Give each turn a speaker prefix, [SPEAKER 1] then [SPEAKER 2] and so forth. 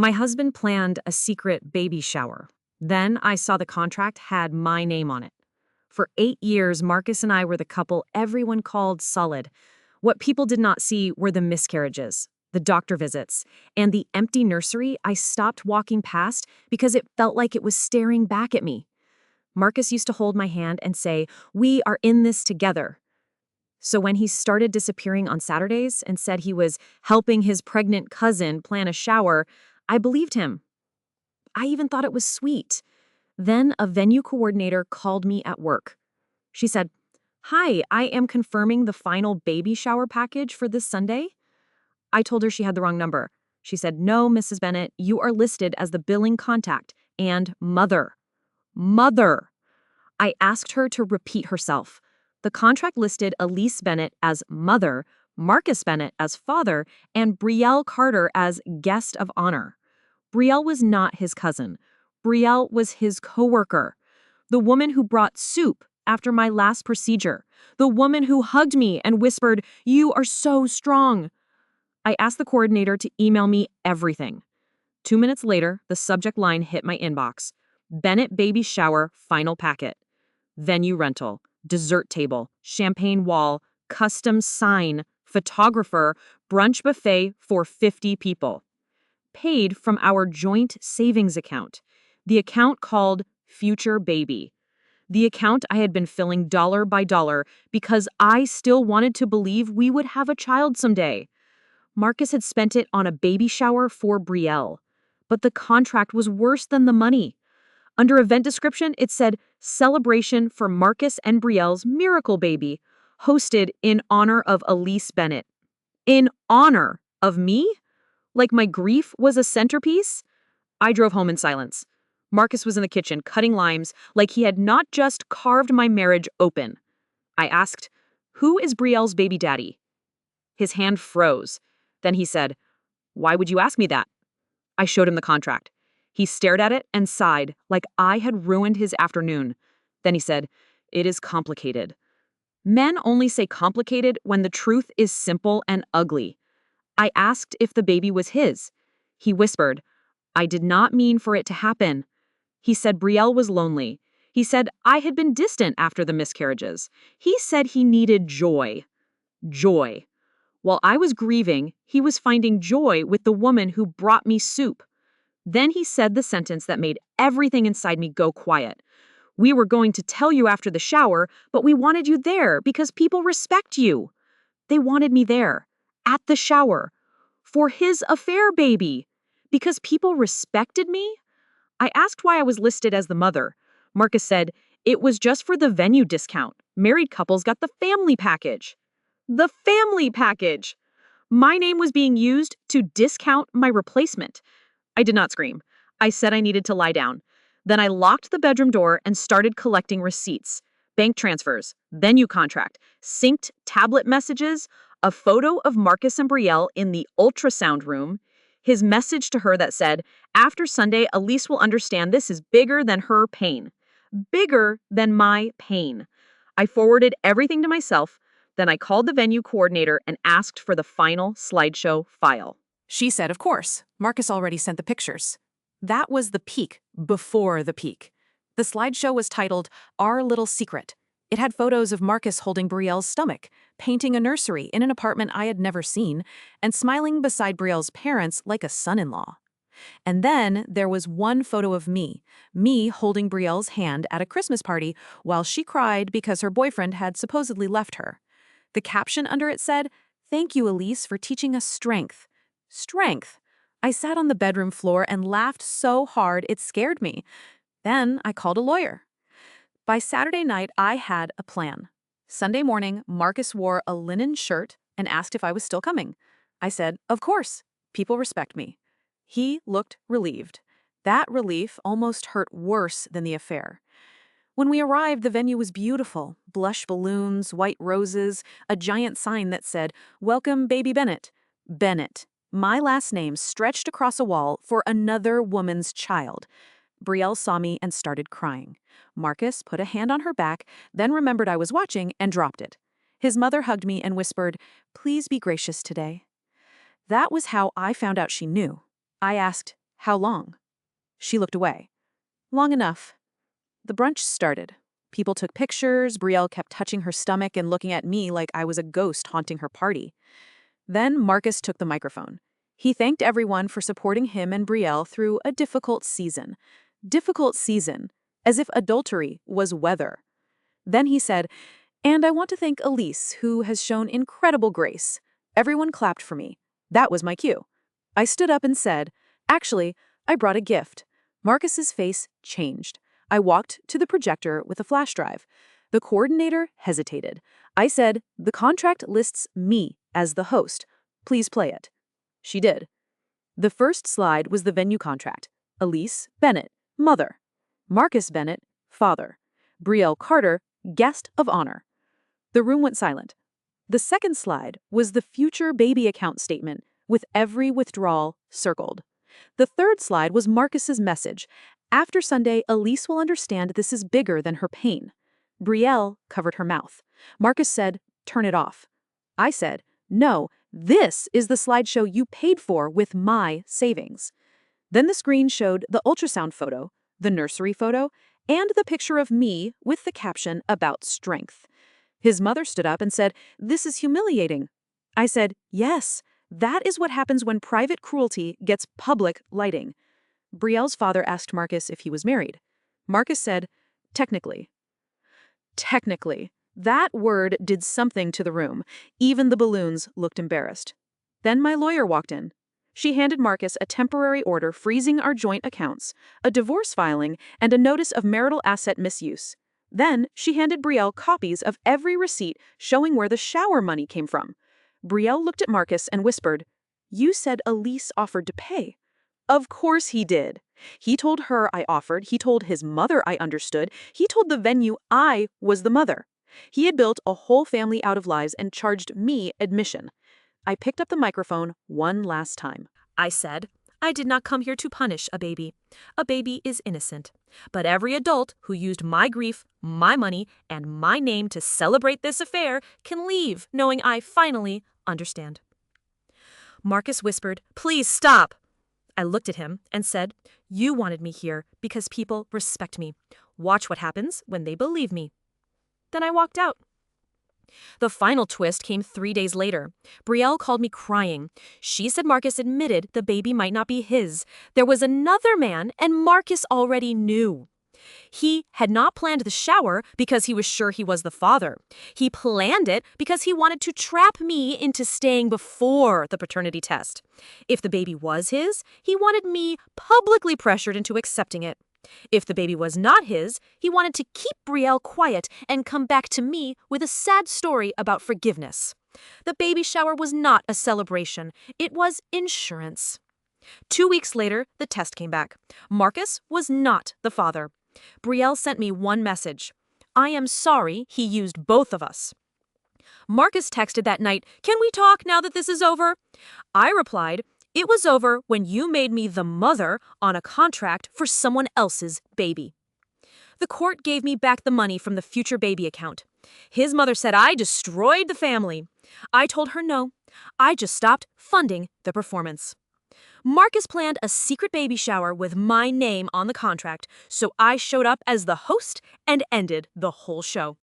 [SPEAKER 1] My husband planned a secret baby shower. Then I saw the contract had my name on it. For 8 years, Marcus and I were the couple everyone called solid. What people did not see were the miscarriages, the doctor visits, and the empty nursery I stopped walking past because it felt like it was staring back at me. Marcus used to hold my hand and say, "We are in this together." So when he started disappearing on Saturdays and said he was helping his pregnant cousin plan a shower, I believed him. I even thought it was sweet. Then a venue coordinator called me at work. She said, "Hi, I am confirming the final baby shower package for this Sunday." I told her she had the wrong number. She said, "No, Mrs. Bennett, you are listed as the billing contact and mother." Mother. I asked her to repeat herself. The contract listed Elise Bennett as mother, Marcus Bennett as father, and Brielle Carter as guest of honor. Brielle was not his cousin. Brielle was his coworker. The woman who brought soup after my last procedure. The woman who hugged me and whispered, "You are so strong." I asked the coordinator to email me everything. 2 minutes later, the subject line hit my inbox. Bennett baby shower final packet. Venue rental, dessert table, champagne wall, custom sign, photographer, brunch buffet for 50 people. Paid from our joint savings account, the account called Future Baby. The account I had been filling dollar by dollar because I still wanted to believe we would have a child someday. Marcus had spent it on a baby shower for Brielle. But the contract was worse than the money. Under event description, it said, "Celebration for Marcus and Brielle's miracle baby, hosted in honor of Elise Bennett." In honor of me? Like my grief was a centerpiece? I drove home in silence. Marcus was in the kitchen, cutting limes, like he had not just carved my marriage open. I asked, "Who is Brielle's baby daddy?" His hand froze. Then he said, "Why would you ask me that?" I showed him the contract. He stared at it and sighed, like I had ruined his afternoon. Then he said, "It is complicated." Men only say complicated when the truth is simple and ugly. I asked if the baby was his. He whispered, "I did not mean for it to happen." He said Brielle was lonely. He said I had been distant after the miscarriages. He said he needed joy. Joy. While I was grieving, he was finding joy with the woman who brought me soup. Then he said the sentence that made everything inside me go quiet. "We were going to tell you after the shower, but we wanted you there because people respect you." They wanted me there, at the shower, for his affair baby, because people respected me. I asked why I was listed as the mother. Marcus said, "It was just for the venue discount. Married couples got the family package." The family package! My name was being used to discount my replacement. I did not scream. I said I needed to lie down. Then I locked the bedroom door and started collecting receipts, bank transfers, venue contract, synced tablet messages, a photo of Marcus and Brielle in the ultrasound room, his message to her that said, "After Sunday, Elise will understand this is bigger than her pain. Bigger than my pain." I forwarded everything to myself. Then I called the venue coordinator and asked for the final slideshow file.
[SPEAKER 2] She said, of course, Marcus already sent the pictures. That was the peak before the peak. The slideshow was titled Our Little Secret. It had photos of Marcus holding Brielle's stomach, painting a nursery in an apartment I had never seen, and smiling beside Brielle's parents like a son-in-law. And then there was one photo of me holding Brielle's hand at a Christmas party while she cried because her boyfriend had supposedly left her. The caption under it said, "Thank you, Elise, for teaching us strength." Strength. I sat on the bedroom floor and laughed so hard it scared me. Then I called a lawyer. By Saturday night, I had a plan. Sunday morning, Marcus wore a linen shirt and asked if I was still coming. I said, "Of course. People respect me." He looked relieved. That relief almost hurt worse than the affair. When we arrived, the venue was beautiful. Blush balloons, white roses, a giant sign that said, "Welcome, baby Bennett." Bennett. My last name stretched across a wall for another woman's child. Brielle saw me and started crying. Marcus put a hand on her back, then remembered I was watching and dropped it. His mother hugged me and whispered, "Please be gracious today." That was how I found out she knew. I asked, How long? She looked away. Long enough. The brunch started. People took pictures. Brielle kept touching her stomach and looking at me like I was a ghost haunting her party. Then Marcus took the microphone. He thanked everyone for supporting him and Brielle through a difficult season. Difficult season, as if adultery was weather. Then he said, "And I want to thank Elise, who has shown incredible grace." Everyone clapped for me. That was my cue. I stood up and said, "Actually, I brought a gift." Marcus's face changed. I walked to the projector with a flash drive. The coordinator hesitated. I said, "The contract lists me as the host. Please play it." She did. The first slide was the venue contract. Elise Bennett, mother. Marcus Bennett, father. Brielle Carter, guest of honor. The room went silent. The second slide was the future baby account statement with every withdrawal circled. The third slide was Marcus's message. After Sunday, Elise will understand this is bigger than her pain. Brielle covered her mouth. Marcus said, "Turn it off." I said, "No, this is the slideshow you paid for with my savings." Then the screen showed the ultrasound photo, the nursery photo, and the picture of me with the caption about strength. His mother stood up and said, "This is humiliating." I said, "Yes, that is what happens when private cruelty gets public lighting." Brielle's father asked Marcus if he was married. Marcus said, "Technically." Technically. That word did something to the room. Even the balloons looked embarrassed. Then my lawyer walked in. She handed Marcus a temporary order freezing our joint accounts, a divorce filing, and a notice of marital asset misuse. Then she handed Brielle copies of every receipt showing where the shower money came from. Brielle looked at Marcus and whispered, "You said Elise offered to pay." Of course he did. He told her I offered, he told his mother I understood, he told the venue I was the mother. He had built a whole family out of lies and charged me admission. I picked up the microphone one last time.
[SPEAKER 1] I said, "I did not come here to punish a baby. A baby is innocent. But every adult who used my grief, my money, and my name to celebrate this affair can leave knowing I finally understand." Marcus whispered, "Please stop." I looked at him and said, "You wanted me here because people respect me. Watch what happens when they believe me." Then I walked out. The final twist came 3 days later. Brielle called me crying. She said Marcus admitted the baby might not be his. There was another man, and Marcus already knew. He had not planned the shower because he was sure he was the father. He planned it because he wanted to trap me into staying before the paternity test. If the baby was his, he wanted me publicly pressured into accepting it. If the baby was not his, he wanted to keep Brielle quiet and come back to me with a sad story about forgiveness. The baby shower was not a celebration. It was insurance. 2 weeks later, the test came back. Marcus was not the father. Brielle sent me one message. "I am sorry he used both of us." Marcus texted that night, "Can we talk now that this is over?" I replied, "It was over when you made me the mother on a contract for someone else's baby." The court gave me back the money from the future baby account. His mother said I destroyed the family. I told her no. I just stopped funding the performance. Marcus planned a secret baby shower with my name on the contract, so I showed up as the host and ended the whole show.